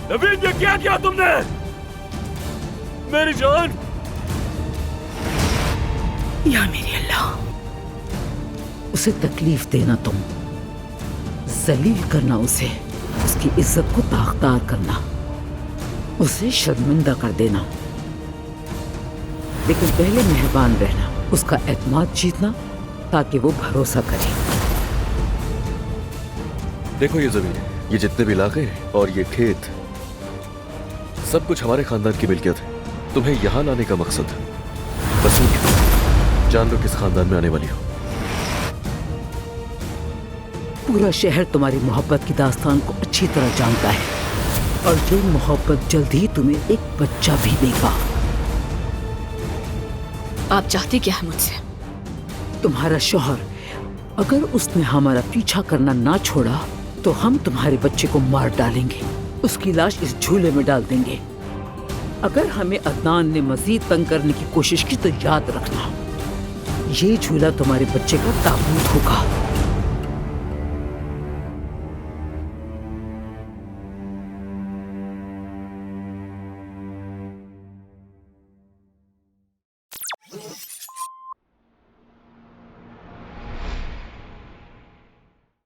नवीन, ये क्या किया तुमने? मेरी जान! या मेरे अल्लाह, उसे तकलीफ देना, तुम जलील करना, उसे उसकी इज्जत को दागदार करना, उसे शर्मिंदा कर देना। लेकिन पहले मेहरबान रहना, उसका एतमाद जीतना, ताकि वो भरोसा करे। देखो ये जमीन, ये जितने भी इलाके और ये खेत, सब कुछ हमारे खानदान की मिल्कियत है। तुम्हें यहां लाने का मकसद बस जान लो किस खानदान में आने वाली हो। पूरा शहर तुम्हारी मोहब्बत की दास्तान को अच्छी तरह जानता है, और ये मोहब्बत जल्द ही तुम्हें एक बच्चा भी देगा। आप चाहती क्या है मुझसे? तुम्हारा शौहर, अगर उसने हमारा पीछा करना ना छोड़ा तो हम तुम्हारे बच्चे को मार डालेंगे, उसकी लाश इस झूले में डाल देंगे। अगर हमें अदनान ने मजीद तंग करने की कोशिश की तो याद रखना, ये झूला तुम्हारे बच्चे का ताबूत होगा।